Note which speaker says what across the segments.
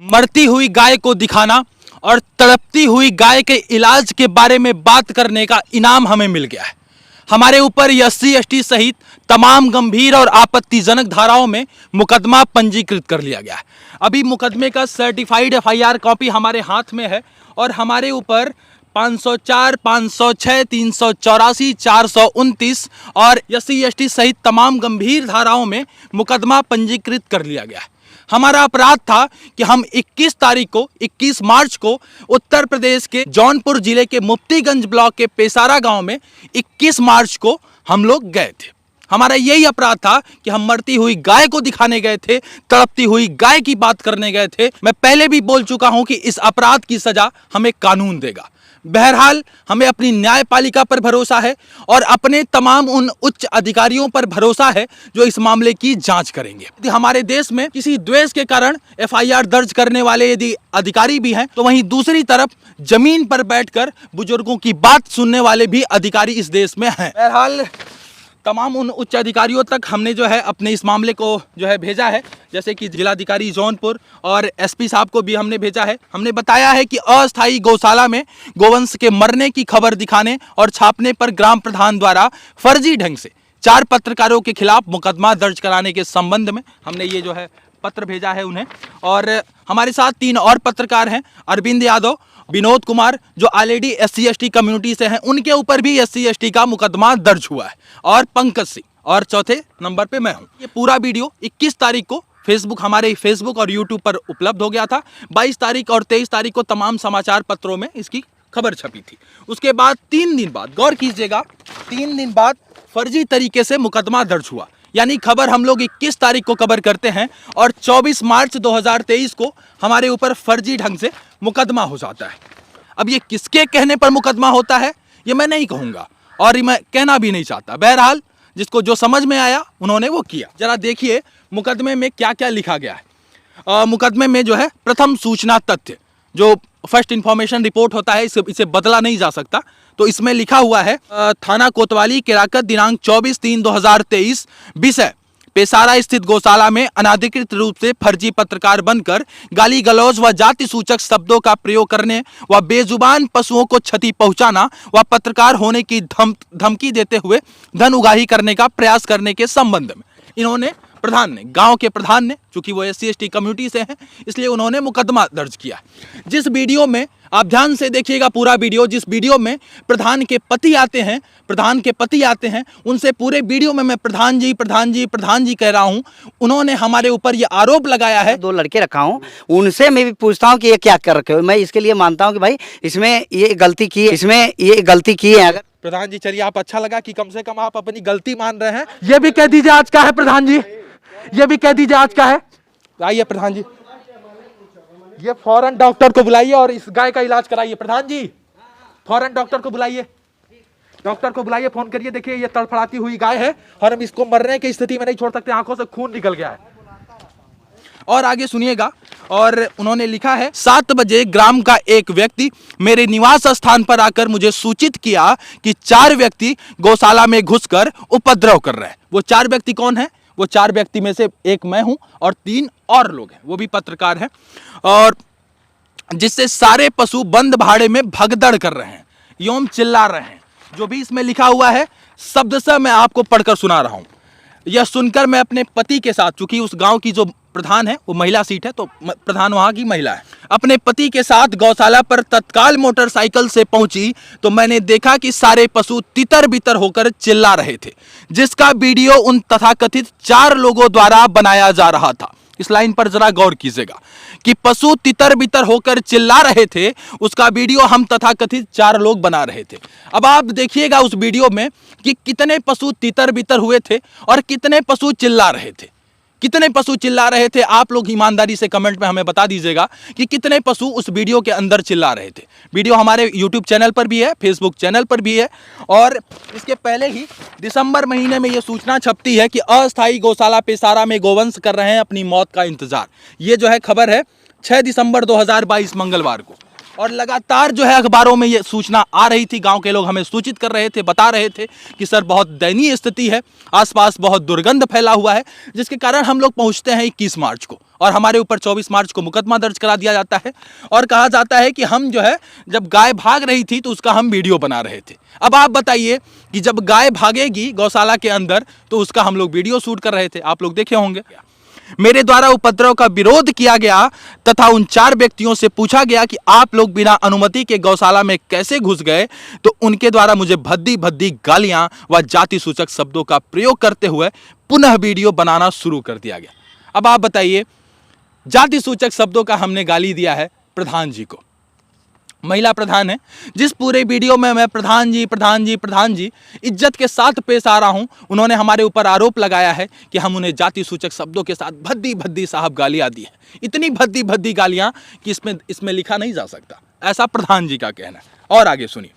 Speaker 1: मरती हुई गाय को दिखाना और तड़पती हुई गाय के इलाज के बारे में बात करने का इनाम हमें मिल गया है। हमारे ऊपर एससी एसटी सहित तमाम गंभीर और आपत्तिजनक धाराओं में मुकदमा पंजीकृत कर लिया गया है। अभी मुकदमे का सर्टिफाइड एफआईआर कॉपी हमारे हाथ में है और हमारे ऊपर 504, 506, 384, 429 और एससी एसटी सहित तमाम गंभीर धाराओं में मुकदमा पंजीकृत कर लिया गया है। हमारा अपराध था कि हम 21 मार्च को उत्तर प्रदेश के जौनपुर जिले के मुफ्तीगंज ब्लॉक के पेसारा गांव में 21 मार्च को हम लोग गए थे। हमारा यही अपराध था कि हम मरती हुई गाय को दिखाने गए थे, तड़पती हुई गाय की बात करने गए थे। मैं पहले भी बोल चुका हूं कि इस अपराध की सजा हमें कानून देगा। बहरहाल हमें अपनी न्यायपालिका पर भरोसा है और अपने तमाम उन उच्च अधिकारियों पर भरोसा है जो इस मामले की जांच करेंगे। यदि हमारे देश में किसी द्वेष के कारण एफआईआर दर्ज करने वाले यदि अधिकारी भी हैं, तो वहीं दूसरी तरफ जमीन पर बैठकर बुजुर्गों की बात सुनने वाले भी अधिकारी इस देश में हैं। बहरहाल तमाम उन उच्च अधिकारियों तक हमने जो है अपने इस मामले को जो है भेजा है, जैसे कि जिलाधिकारी जौनपुर और एसपी साहब को भी हमने भेजा है। हमने बताया है कि अस्थायी गौशाला में गोवंश के मरने की खबर दिखाने और छापने पर ग्राम प्रधान द्वारा फर्जी ढंग से 4 पत्रकारों के खिलाफ मुकदमा दर्ज कराने के संबंध में हमने ये जो है पत्र भेजा है उन्हें। और हमारे साथ 3 और पत्रकार हैं, अरविंद यादव, विनोद कुमार, जो ऑलरेडी एससी एसटी कम्युनिटी से हैं, उनके ऊपर भी एससी एसटी का मुकदमा दर्ज हुआ है, और पंकज सिंह, और चौथे नंबर पे मैं हूं। ये पूरा वीडियो 21 तारीख को हमारे फेसबुक और यूट्यूब पर उपलब्ध हो गया था। 22 तारीख और 23 तारीख को तमाम समाचार पत्रों में इसकी खबर छपी थी। उसके बाद 3 दिन बाद, गौर कीजिएगा, 3 दिन बाद फर्जी तरीके से मुकदमा दर्ज हुआ। यानी खबर हम लोग 21 तारीख को कवर करते हैं और 24 मार्च 2023 को हमारे ऊपर फर्जी ढंग से मुकदमा हो जाता है। अब ये किसके कहने पर मुकदमा होता है ये मैं नहीं कहूँगा और मैं कहना भी नहीं चाहता। बहरहाल जिसको जो समझ में आया उन्होंने वो किया। जरा देखिए मुकदमे में क्या क्या लिखा गया है। मुकदमे में जो है प्रथम सूचना तथ्य, जो फर्स्ट इंफॉर्मेशन रिपोर्ट होता है, इसे बदला नहीं जा सकता। तो इसमें लिखा हुआ है थाना कोतवाली केराकत दिनांक 24/3/2023, विषय पेसारा स्थित गौशाला में अनाधिकृत रूप से फर्जी पत्रकार बनकर गाली गलौज व जाति सूचक शब्दों का प्रयोग करने व बेजुबान पशुओं को क्षति पहुंचाना व पत्रकार होने की धमकी देते हुए धन उगाही करने का प्रयास करने के संबंध में इन्होंने प्रधान ने, गांव के प्रधान ने, चूंकि वो एससी एसटी कम्युनिटी से हैं, इसलिए उन्होंने मुकदमा दर्ज किया। जिस वीडियो में आप ध्यान से देखिएगा पूरा वीडियो, जिस वीडियो में प्रधान के पति आते हैं, उनसे पूरे वीडियो में मैं प्रधान जी कह रहा हूं। उन्होंने हमारे ऊपर ये आरोप लगाया है।
Speaker 2: 2 लड़के रखा हूं, उनसे मैं भी पूछता हूं कि ये क्या कर रखे हो। मैं इसके लिए मानता हूं कि भाई इसमें ये गलती की है। अगर
Speaker 1: प्रधान जी चलिए, आप अच्छा लगा कि कम से कम आप अपनी गलती मान रहे हैं। ये भी कह दीजिए आज का है प्रधान जी, ये भी कह दीजिए आज का है। आइए प्रधान जी, ये फौरन डॉक्टर को बुलाइए और इस गाय का इलाज कराइए। प्रधान जी फौरन डॉक्टर को बुलाइए, फोन करिए। देखिए ये तड़फड़ाती हुई गाय है और हम इसको मरने की स्थिति में नहीं छोड़ सकते, आंखों से खून निकल गया है। और आगे सुनिएगा। और उन्होंने लिखा है 7 बजे ग्राम का एक व्यक्ति मेरे निवास स्थान पर आकर मुझे सूचित किया कि 4 व्यक्ति गौशाला में घुसकर उपद्रव कर रहे हैं। वो 4 व्यक्ति कौन है? वो 4 व्यक्ति में से एक मैं हूं और 3 और लोग हैं, वो भी पत्रकार हैं, और जिससे सारे पशु बंद भाड़े में भगदड़ कर रहे हैं एवं चिल्ला रहे हैं। जो भी इसमें लिखा हुआ है शब्द से मैं आपको पढ़कर सुना रहा हूं। यह सुनकर मैं अपने पति के साथ, चूंकि उस गांव की जो प्रधान है वो महिला सीट है, तो प्रधान वहां की महिला है, अपने पति के साथ गौशाला पर तत्काल मोटरसाइकिल से पहुंची तो मैंने देखा कि सारे पशु तितर बितर होकर चिल्ला रहे थे, जिसका वीडियो उन तथाकथित 4 लोगों द्वारा बनाया जा रहा था। इस लाइन पर जरा गौर कीजिएगा कि पशु तितर बितर होकर चिल्ला रहे थे, उसका वीडियो हम तथाकथित 4 लोग बना रहे थे। अब आप देखिएगा उस वीडियो में कि कितने पशु तितर बितर हुए थे और कितने पशु चिल्ला रहे थे। आप लोग ईमानदारी से कमेंट में हमें बता दीजिएगा कि कितने पशु उस वीडियो के अंदर चिल्ला रहे थे। वीडियो हमारे यूट्यूब चैनल पर भी है, फेसबुक चैनल पर भी है, और इसके पहले ही दिसंबर महीने में यह सूचना छपती है कि अस्थायी गौशाला पेसारा में गोवंश कर रहे हैं अपनी मौत का इंतजार। ये जो है खबर है 6 दिसंबर 2022 मंगलवार को। और लगातार जो है अखबारों में ये सूचना आ रही थी, गांव के लोग हमें सूचित कर रहे थे, बता रहे थे कि सर बहुत दयनीय स्थिति है, आसपास बहुत दुर्गंध फैला हुआ है, जिसके कारण हम लोग पहुंचते हैं 21 मार्च को और हमारे ऊपर 24 मार्च को मुकदमा दर्ज करा दिया जाता है और कहा जाता है कि हम जो है जब गाय भाग रही थी तो उसका हम वीडियो बना रहे थे। अब आप बताइए कि जब गाय भागेगी गौशाला के अंदर तो उसका हम लोग वीडियो शूट कर रहे थे, आप लोग देखे होंगे। मेरे द्वारा उपद्रव का विरोध किया गया तथा उन 4 व्यक्तियों से पूछा गया कि आप लोग बिना अनुमति के गौशाला में कैसे घुस गए, तो उनके द्वारा मुझे भद्दी भद्दी गालियां व जाति सूचक शब्दों का प्रयोग करते हुए पुनः वीडियो बनाना शुरू कर दिया गया। अब आप बताइए, जाति सूचक शब्दों का हमने गाली दिया है प्रधान जी को, महिला प्रधान है, जिस पूरे वीडियो में मैं प्रधान जी प्रधान जी प्रधान जी इज्जत के साथ पेश आ रहा हूं, उन्होंने हमारे ऊपर आरोप लगाया है कि हम उन्हें जाति सूचक शब्दों के साथ भद्दी भद्दी साहब गालियां दी है। इतनी भद्दी भद्दी गालियां कि इसमें लिखा नहीं जा सकता, ऐसा प्रधान जी का कहना है। और आगे सुनिए,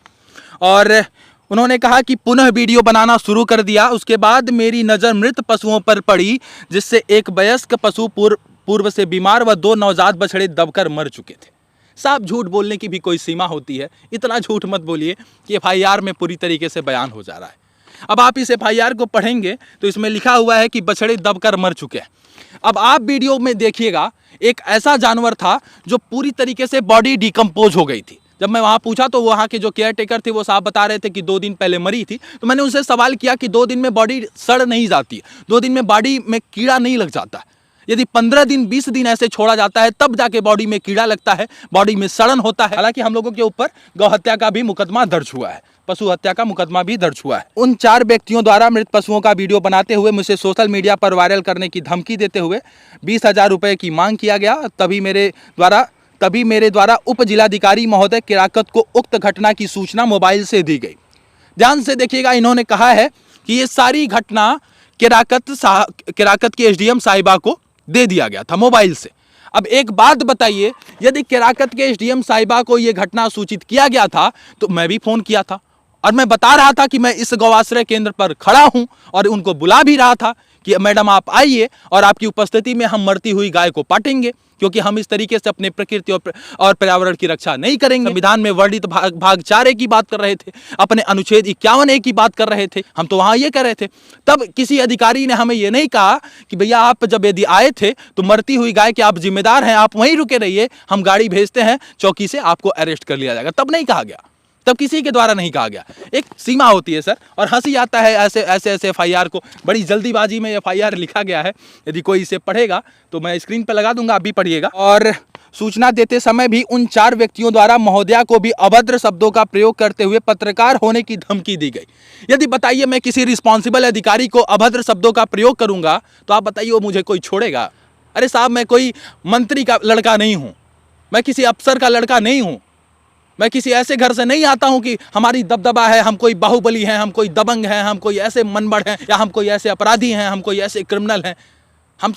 Speaker 1: और उन्होंने कहा कि पुनः वीडियो बनाना शुरू कर दिया। उसके बाद मेरी नज़र मृत पशुओं पर पड़ी, जिससे एक वयस्क पशु पूर्व से बीमार व 2 नवजात बछड़े दबकर मर चुके थे। साहब झूठ बोलने की भी कोई सीमा होती है, इतना झूठ मत बोलिए कि FIR में पूरी तरीके से बयान हो जा रहा है। अब आप इस FIR को पढ़ेंगे तो इसमें लिखा हुआ है कि बछड़े दबकर मर चुके हैं। अब आप वीडियो में देखिएगा, एक ऐसा जानवर था जो पूरी तरीके से बॉडी डिकम्पोज हो गई थी। जब मैं वहाँ पूछा तो वहाँ के जो केयर टेकर थे वो साहब बता रहे थे कि 2 दिन पहले मरी थी। तो मैंने उनसे सवाल किया कि 2 दिन में बॉडी सड़ नहीं जाती, 2 दिन में बॉडी में कीड़ा नहीं लग जाता, यदि 15 दिन 20 दिन ऐसे छोड़ा जाता है तब जाके बॉडी में कीड़ा लगता है, बॉडी में सड़न होता है। हालांकि हम लोगों के ऊपर गौ हत्या का भी मुकदमा दर्ज हुआ है, पशु हत्या का मुकदमा भी दर्ज हुआ है। उन 4 व्यक्तियों द्वारा मृत पशुओं का वीडियो बनाते हुए मुझे सोशल मीडिया पर वायरल करने की धमकी देते हुए 20,000 रुपये की मांग किया गया। तभी मेरे द्वारा उप जिलाधिकारी महोदय केराकत को उक्त घटना की सूचना मोबाइल से दी गई। ध्यान से देखिएगा, इन्होंने कहा है कि ये सारी घटना केराकत की SDM साहिबा को दे दिया गया था मोबाइल से। अब एक बात बताइए, यदि केराकत के SDM साहिबा को यह घटना सूचित किया गया था तो मैं भी फोन किया था और मैं बता रहा था कि मैं इस गौआश्रय केंद्र पर खड़ा हूं और उनको बुला भी रहा था कि मैडम आप आइए और आपकी उपस्थिति में हम मरती हुई गाय को पाटेंगे, क्योंकि हम इस तरीके से अपने प्रकृति और पर्यावरण की रक्षा नहीं करेंगे। संविधान में वर्णित भाग 4A की बात कर रहे थे, अपने अनुच्छेद 51A की बात कर रहे थे, हम तो वहां ये कर रहे थे। तब किसी अधिकारी ने हमें ये नहीं कहा कि भैया आप जब यदि आए थे तो मरती हुई गाय के आप जिम्मेदार हैं, आप वहीं रुके रहिए, हम गाड़ी भेजते हैं चौकी से, आपको अरेस्ट कर लिया जाएगा। तब नहीं कहा गया, तब किसी के द्वारा नहीं कहा गया। एक सीमा होती है सर, और हंसी आता है ऐसे FIR को, बड़ी जल्दीबाजी में FIR लिखा गया है। यदि कोई इसे पढ़ेगा तो मैं स्क्रीन पर लगा दूंगा, आप भी पढ़िएगा। और सूचना देते समय भी उन 4 व्यक्तियों द्वारा महोदया को भी अभद्र शब्दों का प्रयोग करते हुए पत्रकार होने की धमकी दी गई। यदि बताइए मैं किसी रिस्पॉन्सिबल अधिकारी को अभद्र शब्दों का प्रयोग करूंगा तो आप बताइए वो मुझे कोई छोड़ेगा? अरे साहब, मैं कोई मंत्री का लड़का नहीं हूं, मैं किसी अफसर का लड़का नहीं हूं, मैं किसी ऐसे घर से नहीं आता हूं कि हमारी दबदबा है, हम कोई बाहुबली हैं, हम कोई दबंग हैं, हम कोई ऐसे मनबड़ हैं, या हम कोई ऐसे अपराधी हैं, हम कोई ऐसे क्रिमिनल हैं।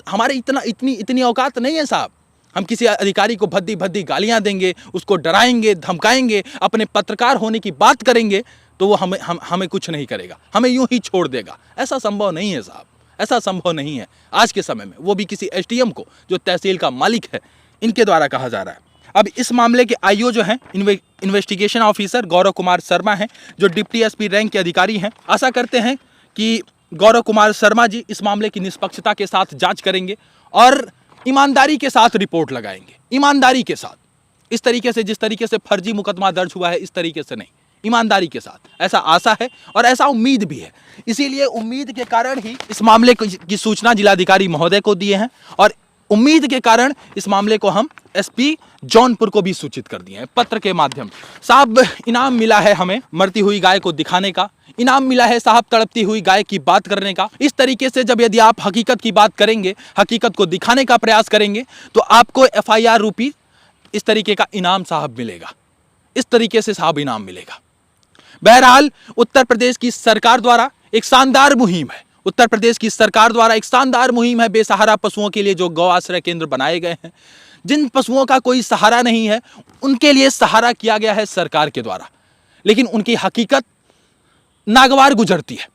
Speaker 1: हमारे इतनी औकात नहीं है साहब। हम किसी अधिकारी को भद्दी भद्दी गालियां देंगे, उसको डराएंगे, धमकाएंगे, अपने पत्रकार होने की बात करेंगे तो वो हमें कुछ नहीं करेगा, हमें यूं ही छोड़ देगा। ऐसा संभव नहीं है साहब, ऐसा संभव नहीं है आज के समय में, वो भी किसी SDM को जो तहसील का मालिक है, इनके द्वारा कहा जा रहा है। अब इस मामले के IO जो हैं इन्वेस्टिगेशन ऑफिसर गौरव कुमार शर्मा हैं, जो डिप्टी SP रैंक के अधिकारी हैं। आशा करते हैं कि गौरव कुमार शर्मा जी इस मामले की निष्पक्षता के साथ जांच करेंगे और ईमानदारी के साथ रिपोर्ट लगाएंगे, ईमानदारी के साथ। इस तरीके से, जिस तरीके से फर्जी मुकदमा दर्ज हुआ है, इस तरीके से नहीं, ईमानदारी के साथ। ऐसा आशा है और ऐसा उम्मीद भी है। इसीलिए उम्मीद के कारण ही इस मामले की सूचना जिलाधिकारी महोदय को दिए हैं और उम्मीद के कारण इस मामले को हम SP जौनपुर को भी सूचित कर दिए हैं पत्र के माध्यम से। साहब, इनाम मिला है हमें मरती हुई गाय को दिखाने का, इनाम मिला है साहब तड़पती हुई गाय की बात करने का। इस तरीके से जब यदि आप हकीकत की बात करेंगे, हकीकत को दिखाने का प्रयास करेंगे तो आपको FIR रूपी इस तरीके का इनाम साहब मिलेगा, इस तरीके से साहब इनाम मिलेगा। बहरहाल उत्तर प्रदेश की सरकार द्वारा एक शानदार मुहिम है, उत्तर प्रदेश की सरकार द्वारा एक शानदार मुहिम है बेसहारा पशुओं के लिए जो गौ आश्रय केंद्र बनाए गए हैं। जिन पशुओं का कोई सहारा नहीं है उनके लिए सहारा किया गया है सरकार के द्वारा, लेकिन उनकी हकीकत नागवार गुजरती है,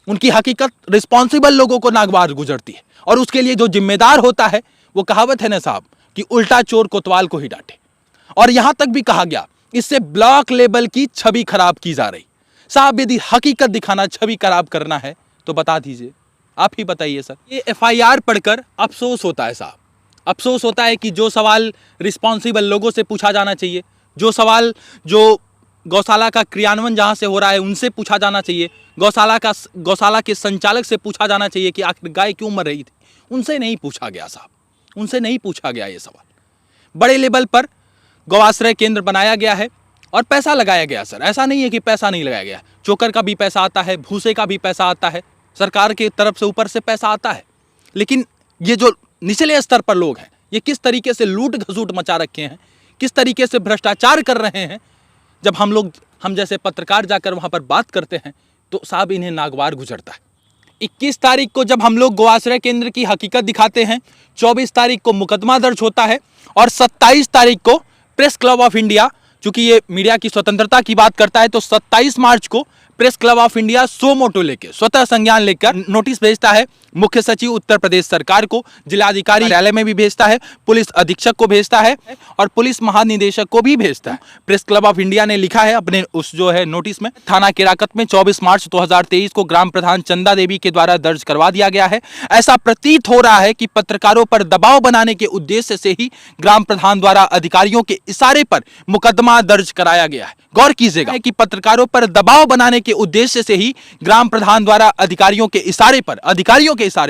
Speaker 1: उनकी हकीकत रिस्पॉन्सिबल लोगों को नागवार गुजरती है और उसके लिए जो जिम्मेदार होता है, वो कहावत है ना साहब कि उल्टा चोर कोतवाल को ही डांटे। और यहां तक भी कहा गया इससे ब्लॉक लेवल की छवि खराब की जा रही। साहब यदि हकीकत दिखाना छवि खराब करना है तो बता दीजिए, आप ही बताइए सर। ये एफआईआर पढ़कर अफसोस होता है साहब, अफसोस होता है कि जो सवाल रिस्पॉन्सिबल लोगों से पूछा जाना चाहिए, जो सवाल जो गौशाला का क्रियान्वयन जहां से हो रहा है उनसे पूछा जाना चाहिए, गौशाला के संचालक से पूछा जाना चाहिए कि आखिर गाय क्यों मर रही थी, उनसे नहीं पूछा गया साहब, उनसे नहीं पूछा गया ये सवाल। बड़े लेवल पर गौआश्रय केंद्र बनाया गया है और पैसा लगाया गया सर, ऐसा नहीं है कि पैसा नहीं लगाया गया। चोकर का भी पैसा आता है, भूसे का भी पैसा आता है, सरकार की तरफ से ऊपर से पैसा आता है। लेकिन ये जो निचले स्तर पर लोग हैं ये किस तरीके से लूट घसूट मचा रखे हैं, किस तरीके से भ्रष्टाचार कर रहे हैं। जब हम जैसे पत्रकार जाकर वहां पर बात करते हैं तो साहब इन्हें नागवार गुजरता है। 21 तारीख को जब हम लोग गौआश्रय केंद्र की हकीकत दिखाते हैं, 24 तारीख को मुकदमा दर्ज होता है और 27 तारीख को प्रेस क्लब ऑफ इंडिया, चूंकि ये मीडिया की स्वतंत्रता की बात करता है, तो 27 मार्च को press club of India suo motu लेके स्वतः संज्ञान लेकर नोटिस भेजता है मुख्य सचिव उत्तर प्रदेश सरकार को, जिलाधिकारी कार्यालय में भी भेजता है, पुलिस अधीक्षक को भेजता है और पुलिस महानिदेशक को भी भेजता है। प्रेस क्लब ऑफ इंडिया ने लिखा है अपने उस जो है नोटिस में, थाना केराकत में 24 मार्च 2023 को ग्राम प्रधान चंदा देवी के द्वारा दर्ज करवा दिया गया है। ऐसा प्रतीत हो रहा है कि पत्रकारों पर दबाव बनाने के उद्देश्य से ही ग्राम प्रधान द्वारा अधिकारियों के इशारे पर मुकदमा दर्ज कराया गया है। गौर कीजिएगा कि पत्रकारों पर दबाव बनाने के उद्देश्य से ही ग्राम प्रधान द्वारा अधिकारियों के इशारे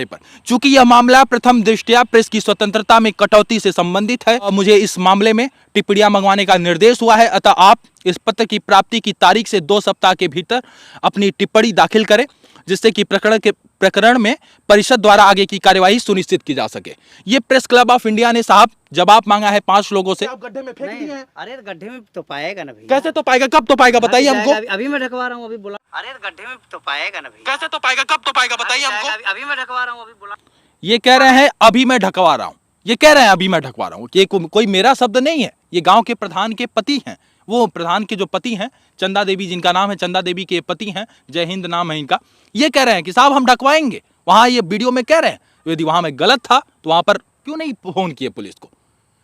Speaker 1: पर, चूंकि यह मामला प्रथम दृष्टया प्रेस की स्वतंत्रता में कटौती से संबंधित है और मुझे इस मामले में टिप्पणियां मंगवाने का निर्देश हुआ है, अतः आप इस पत्र की प्राप्ति की तारीख से 2 सप्ताह के भीतर अपनी टिप्पणी दाखिल करें, जिससे कि प्रकरण में परिषद द्वारा आगे की कार्यवाही सुनिश्चित की जा सके। ये प्रेस क्लब ऑफ इंडिया ने साहब जवाब मांगा है 5 लोगों से। आप गड्ढे में फेंक दिए हैं।
Speaker 2: अरे गड्ढे में तो पाएगा ना भैया।
Speaker 1: कैसे तो पाएगा, कब तो पाएगा बताइए हमको।
Speaker 2: अभी मैं ढकवा रहा हूँ, अभी बोला। अरे गड्ढे में तो पाएगा ना भैया।
Speaker 1: कैसे तो पाएगा, कब तो पाएगा बताइए हमको।
Speaker 2: अभी मैं ढकवा रहा हूँ, अभी बोला।
Speaker 1: ये कह रहे हैं अभी मैं ढकवा रहा हूँ, ये कह रहे हैं अभी मैं ढकवा रहा हूँ। ये कोई मेरा शब्द नहीं है, ये गांव के प्रधान के पति हैं। वो प्रधान के जो पति हैं चंदा देवी, जिनका नाम है चंदा देवी के पति हैं, जय हिंद नाम है इनका। ये कह रहे हैं कि साहब हम ढकवाएंगे। वहां ये वीडियो में कह रहे हैं यदि वहां मैं गलत था तो वहां पर क्यों नहीं फोन किए पुलिस को।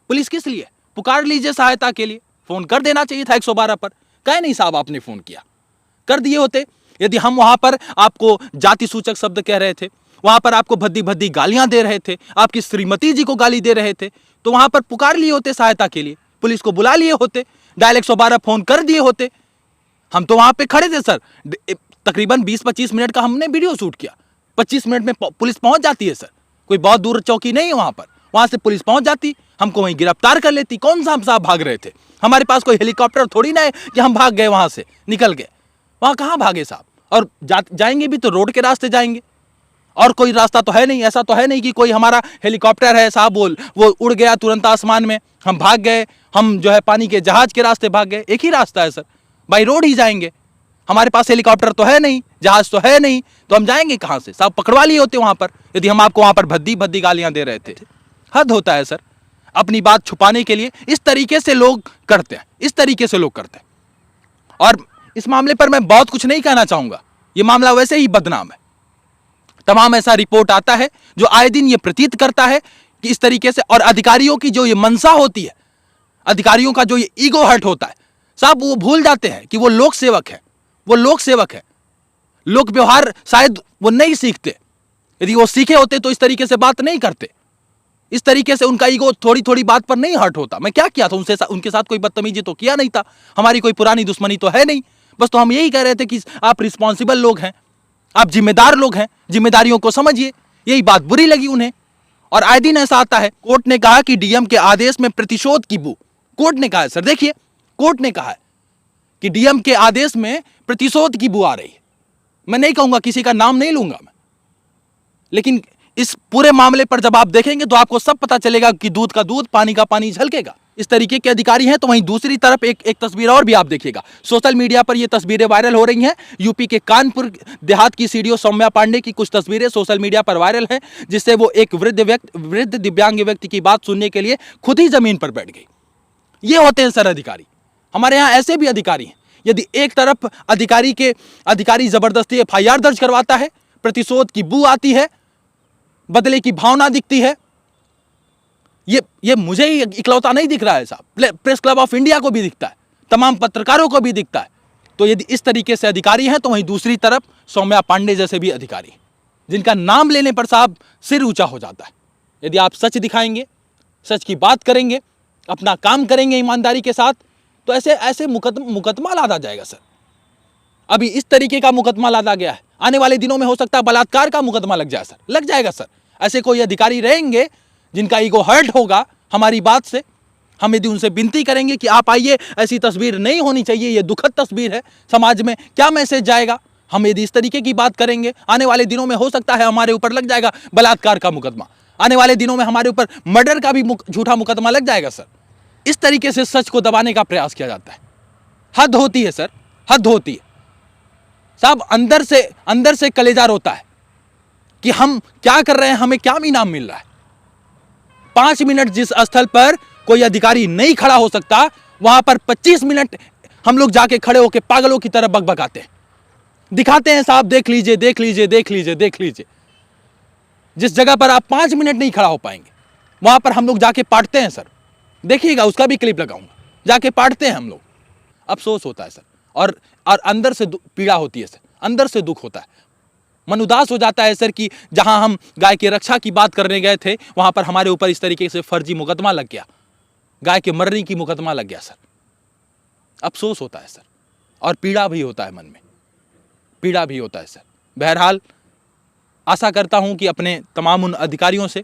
Speaker 1: पुलिस किस लिए? पुकार लीजिए सहायता के लिए, फोन कर देना चाहिए था 112 पर। कहे नहीं साहब आपने फोन किया, कर दिए होते। यदि हम वहां पर आपको जाति सूचक शब्द कह रहे थे, वहां पर आपको भद्दी भद्दी गालियां दे रहे थे, आपकी श्रीमती जी को गाली दे रहे थे, तो वहां पर पुकार लिए होते सहायता के लिए, पुलिस को बुला लिए होते, डायल 112 फोन कर दिए होते। हम तो वहां पे खड़े थे सर, तकरीबन 20-25 मिनट का हमने वीडियो शूट किया। 25 मिनट में पुलिस पहुंच जाती है सर, कोई बहुत दूर चौकी नहीं है वहां पर, वहां से पुलिस पहुंच जाती, हमको वहीं गिरफ्तार कर लेती। कौन सा हम साहब भाग रहे थे? हमारे पास कोई हेलीकॉप्टर थोड़ी ना है कि हम भाग गए वहां से, निकल गए। वहां कहां भागे साहब? और जाएंगे भी तो रोड के रास्ते जाएंगे, और कोई रास्ता तो है नहीं। ऐसा तो है नहीं कि कोई हमारा हेलीकॉप्टर है साहब वो उड़ गया तुरंत आसमान में, हम भाग गए, हम जो है पानी के जहाज के रास्ते भाग गए। एक ही रास्ता है सर, बाई रोड ही जाएंगे। हमारे पास हेलीकॉप्टर तो है नहीं, जहाज तो है नहीं, तो हम जाएंगे कहां से? साहब पकड़वा लिए होते वहां पर, यदि हम आपको वहां पर भद्दी भद्दी गालियां दे रहे थे। हद होता है सर, अपनी बात छुपाने के लिए इस तरीके से लोग करते हैं, इस तरीके से लोग करते हैं। और इस मामले पर मैं बहुत कुछ नहीं कहना चाहूंगा, यह मामला वैसे ही बदनाम है। तमाम ऐसा रिपोर्ट आता है जो आए दिन ये प्रतीत करता है कि इस तरीके से, और अधिकारियों की जो ये मनसा होती है, अधिकारियों का जो ये ईगो हर्ट होता है साहब, वो भूल जाते हैं कि वो लोक सेवक है, वो लोक सेवक है। लोक व्यवहार शायद वो नहीं सीखते, यदि वो सीखे होते तो इस तरीके से बात नहीं करते, इस तरीके से उनका ईगो थोड़ी थोड़ी बात पर नहीं हर्ट होता। मैं क्या किया था उनसे, उनके साथ कोई बदतमीजी तो किया नहीं था, हमारी कोई पुरानी दुश्मनी तो है नहीं, बस तो हम यही कह रहे थे कि आप रिस्पॉन्सिबल लोग हैं, आप जिम्मेदार लोग हैं, जिम्मेदारियों को समझिए। यही बात बुरी लगी उन्हें, और आए दिन ऐसा आता है। कोर्ट ने कहा कि डीएम के आदेश में प्रतिशोध की बू, कोर्ट ने कहा है सर, देखिए कोर्ट ने कहा है कि डीएम के आदेश में प्रतिशोध की बू आ रही है। मैं नहीं कहूंगा, किसी का नाम नहीं लूंगा मैं, लेकिन इस पूरे मामले पर जब आप देखेंगे तो आपको सब पता चलेगा कि दूध का दूध, पानी का पानी झलकेगा। इस तरीके के अधिकारी हैं। तो वहीं दूसरी तरफ एक तस्वीर और भी आप देखिएगा, सोशल मीडिया पर ये तस्वीरें वायरल हो रही हैं। यूपी के कानपुर देहात की सीडीओ सौम्या पांडे की कुछ तस्वीरें सोशल मीडिया पर वायरल हैं, जिससे वो एक वृद्ध दिव्यांग व्यक्ति की बात सुनने के लिए खुद ही जमीन पर बैठ गई। ये होते हैं सर अधिकारी। हमारे यहाँ ऐसे भी अधिकारी हैं। यदि एक तरफ अधिकारी जबरदस्ती एफआईआर दर्ज करवाता है, प्रतिशोध की बू आती है, बदले की भावना दिखती है, ये मुझे ही इकलौता नहीं दिख रहा है साहब, प्रेस क्लब ऑफ इंडिया को भी दिखता है, तमाम पत्रकारों को भी दिखता है। तो यदि इस तरीके से अधिकारी हैं तो वहीं दूसरी तरफ सौम्या पांडे जैसे भी अधिकारी हैं, जिनका नाम लेने पर साहब सिर ऊंचा हो जाता है। यदि आप सच दिखाएंगे, सच की बात करेंगे, अपना काम करेंगे ईमानदारी के साथ, तो ऐसे ऐसे मुकदमा लादा जाएगा सर। अभी इस तरीके का मुकदमा लादा गया है, आने वाले दिनों में हो सकता है बलात्कार का मुकदमा लग जाए सर, लग जाएगा सर। ऐसे कोई अधिकारी रहेंगे जिनका ईगो हर्ट होगा हमारी बात से। हम यदि उनसे विनती करेंगे कि आप आइए, ऐसी तस्वीर नहीं होनी चाहिए, ये दुखद तस्वीर है, समाज में क्या मैसेज जाएगा। हम यदि इस तरीके की बात करेंगे, आने वाले दिनों में हो सकता है हमारे ऊपर लग जाएगा बलात्कार का मुकदमा, आने वाले दिनों में हमारे ऊपर मर्डर का भी झूठा मुकदमा लग जाएगा सर। इस तरीके से सच को दबाने का प्रयास किया जाता है। हद होती है सर, हद होती है साहब। अंदर से कलेजा रोता है कि हम क्या कर रहे हैं, हमें क्या इनाम मिल रहा है। 5 मिनट जिस स्थल पर कोई अधिकारी नहीं खड़ा हो सकता, वहां पर 25 मिनट हम लोग जाके खड़े होकर पागलों की तरह बकबकाते हैं, दिखाते हैं साहब, देख लीजिए देख लीजिए देख लीजिए देख लीजिए। जिस जगह पर आप 5 मिनट नहीं खड़ा हो पाएंगे, वहां पर हम लोग जाके पाटते हैं सर। देखिएगा, उसका भी क्लिप लगाऊंगा, जाके पाटते हैं हम लोग। अफसोस होता है सर, और अंदर से पीड़ा होती है सर, अंदर से दुख होता है, मन उदास हो जाता है सर कि जहां हम गाय की रक्षा की बात करने गए थे, वहां पर हमारे ऊपर इस तरीके से फर्जी मुकदमा लग गया, गाय के मरने की मुकदमा लग गया सर। अफसोस होता है सर, और पीड़ा भी होता है, मन में पीड़ा भी होता है सर। बहरहाल आशा करता हूं कि अपने तमाम उन अधिकारियों से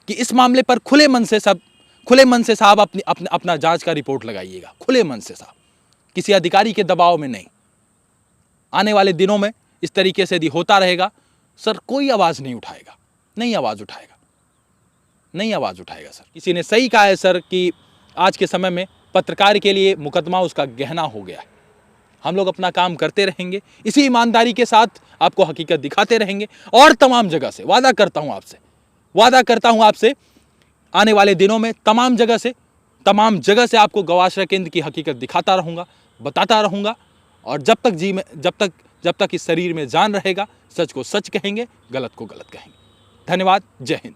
Speaker 1: कि इस मामले पर खुले मन से साहब अपना जांच का रिपोर्ट लगाइएगा, खुले मन से साहब, किसी अधिकारी के दबाव में नहीं। आने वाले दिनों में इस तरीके से यदि होता रहेगा सर, कोई आवाज नहीं उठाएगा, नहीं आवाज उठाएगा, नहीं आवाज उठाएगा सर। किसी ने सही कहा है सर कि आज के समय में पत्रकार के लिए मुकदमा उसका गहना हो गया है। हम लोग अपना काम करते रहेंगे, इसी ईमानदारी के साथ आपको हकीकत दिखाते रहेंगे, और तमाम जगह से वादा करता हूं आपसे आने वाले दिनों में तमाम जगह से आपको गौआश्रय केंद्र की हकीकत दिखाता रहूंगा, बताता रहूंगा। और जब तक इस शरीर में जान रहेगा, सच को सच कहेंगे, गलत को गलत कहेंगे। धन्यवाद, जय हिंद।